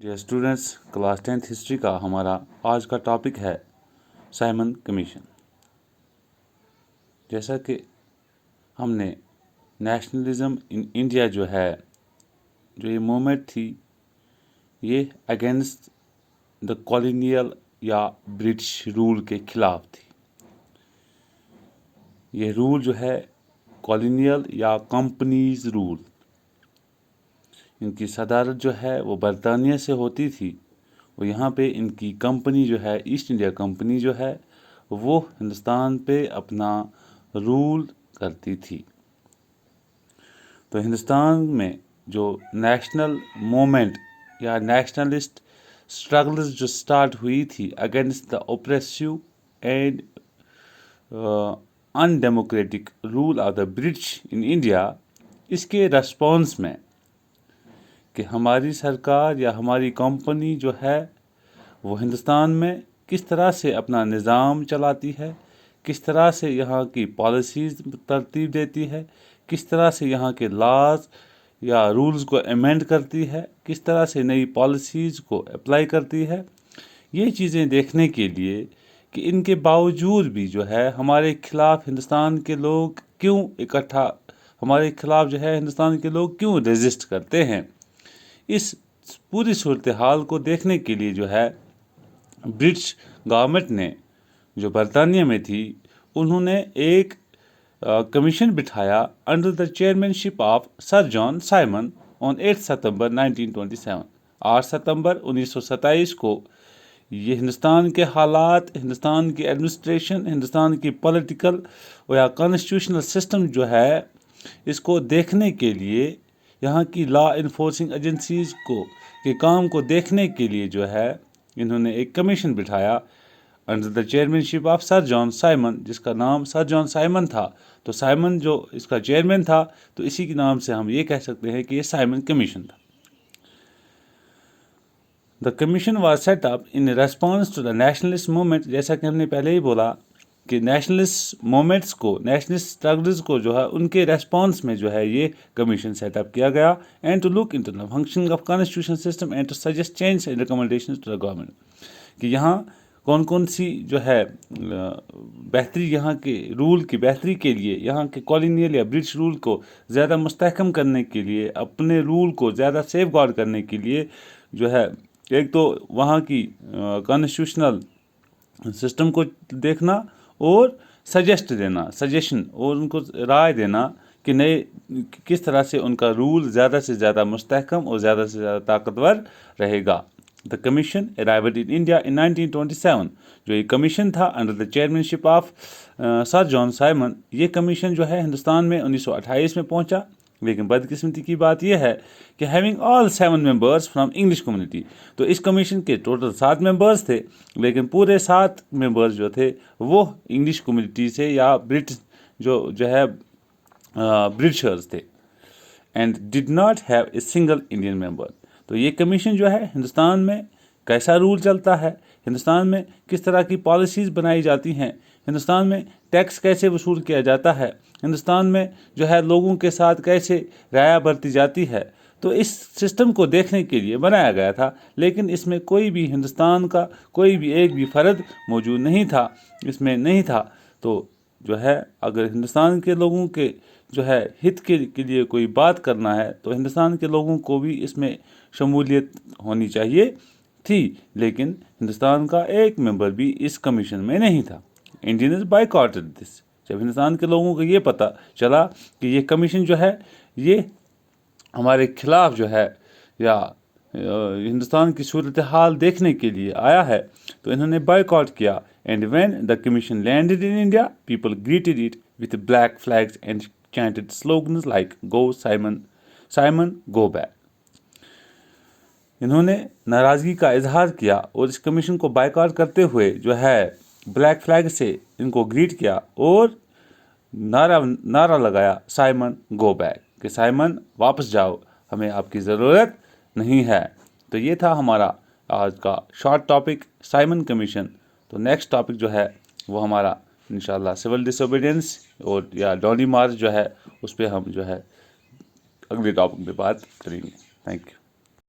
Dear students, class 10th history का हमारा आज का टॉपिक है साइमन कमीशन। जैसा कि हमने नेशनलिज्म इन इंडिया जो ये मूवमेंट थी, ये अगेंस्ट द कॉलोनियल या ब्रिटिश रूल के खिलाफ थी। ये रूल जो है कॉलोनियल या कंपनीज रूल, इनकी सदारत जो है वो बरतानिया से होती थी। और यहाँ पे इनकी कंपनी जो है ईस्ट इंडिया कंपनी जो है वो हिंदुस्तान पे अपना रूल करती थी। तो हिंदुस्तान में जो नेशनल मूवमेंट या नेशनलिस्ट स्ट्रगल्स जो स्टार्ट हुई थी against the oppressive and undemocratic rule of the British in India, इसके रेस्पॉन्स में कि हमारी सरकार या हमारी कंपनी जो है वो हिंदुस्तान में किस तरह से अपना निज़ाम चलाती है, किस तरह से यहाँ की पॉलिसीज़ तरतीब देती है, किस तरह से यहाँ के लॉज या रूल्स को अमेंड करती है, किस तरह से नई पॉलिसीज़ को अप्लाई करती है। ये चीज़ें देखने के लिए कि इनके बावजूद भी जो है हमारे खिलाफ हिंदुस्तान के लोग क्यों इकट्ठा, हमारे खिलाफ जो है हिंदुस्तान के लोग क्यों रेजिस्ट करते हैं, इस पूरी सूरत हाल को देखने के लिए जो है ब्रिटिश गवर्नमेंट ने जो बरतानिया में थी उन्होंने एक कमीशन बिठाया under the chairmanship of sir John Simon on 8 सितंबर 1927। 8 सितंबर 1927 को ये हिंदुस्तान के हालात, हिंदुस्तान की एडमिनिस्ट्रेशन, हिंदुस्तान की पॉलिटिकल या कॉन्स्टिट्यूशनल सिस्टम जो है इसको देखने के लिए, यहाँ की लॉ इन्फोर्सिंग एजेंसीज के काम को देखने के लिए जो है इन्होंने एक कमीशन बिठाया under the chairmanship of sir John Simon, जिसका नाम सर जॉन साइमन था। तो साइमन जो इसका चेयरमैन था, तो इसी के नाम से हम ये कह सकते हैं कि ये साइमन कमीशन था। The commission was set up in response to the nationalist movement. जैसा कि हमने पहले ही बोला कि नेशनलिस्ट मूवमेंट्स को, नेशनलिस्ट स्ट्रगल्स को जो है उनके रेस्पॉन्स में जो है ये कमीशन सेटअप किया गया and to look into the functioning of constitution system and to suggest change and recommendations to the government, कि यहाँ कौन कौन सी जो है बेहतरी, यहाँ के रूल की बेहतरी के लिए, यहाँ के कॉलोनियल या ब्रिटिश रूल को ज़्यादा मुस्तहकम करने के लिए, अपने रूल को ज़्यादा सेफ गार्ड करने के लिए जो है एक तो वहाँ की कॉन्स्टिट्यूशनल सिस्टम को देखना और सजेस्ट देना, सजेशन और उनको राय देना कि नए किस तरह से उनका रूल ज़्यादा से ज़्यादा मुस्तहकम और ज़्यादा से ज़्यादा ताकतवर रहेगा। The commission arrived in India in 1927। जो ये कमीशन था under the chairmanship of sir John Simon, ये कमीशन जो है हिंदुस्तान में 1928 में पहुंचा। लेकिन बदकिस्मती की बात यह है कि having all 7 members from English community, तो इस कमीशन के टोटल 7 मेंबर्स थे, लेकिन पूरे 7 मेंबर्स जो थे वो इंग्लिश कम्युनिटी से या ब्रिटिश जो है ब्रिटिशर्स थे, and did not have a single Indian member. तो ये कमीशन जो है हिंदुस्तान में कैसा रूल चलता है, हिंदुस्तान में किस तरह की पॉलिसीज़ बनाई जाती हैं, हिंदुस्तान में टैक्स कैसे वसूल किया जाता है, हिंदुस्तान में जो है लोगों के साथ कैसे राया बरती जाती है, तो इस सिस्टम को देखने के लिए बनाया गया था। लेकिन इसमें कोई भी हिंदुस्तान का कोई भी एक भी फ़र्द मौजूद नहीं था, इसमें नहीं था। तो जो है अगर हिंदुस्तान के लोगों के जो है हित के लिए कोई बात करना है तो हिंदुस्तान के लोगों को भी इसमें शमूलियत होनी चाहिए थी, लेकिन हिंदुस्तान का एक मेंबर भी इस कमीशन में नहीं था। Indians बायकॉटेड this. जब हिंदुस्तान के लोगों को ये पता चला कि ये कमीशन जो है ये हमारे खिलाफ जो है या हिंदुस्तान की सूरत हाल देखने के लिए आया है, तो इन्होंने बायकॉट किया। And when the commission landed in India, people greeted it with black flags and chanted slogans like go Simon, Simon go back. इन्होंने नाराज़गी का इजहार किया और इस कमीशन को बायकॉट करते हुए जो है ब्लैक फ्लैग से इनको ग्रीट किया और नारा लगाया साइमन गो बैक, कि साइमन वापस जाओ, हमें आपकी ज़रूरत नहीं है। तो ये था हमारा आज का शॉर्ट टॉपिक साइमन कमीशन। तो नेक्स्ट टॉपिक जो है वो हमारा इंशाल्लाह सिविल डिसोबीडियंस और या डॉली मार्च जो है उस पर हम जो है अगले टॉपिक पे बात करेंगे। Thank you.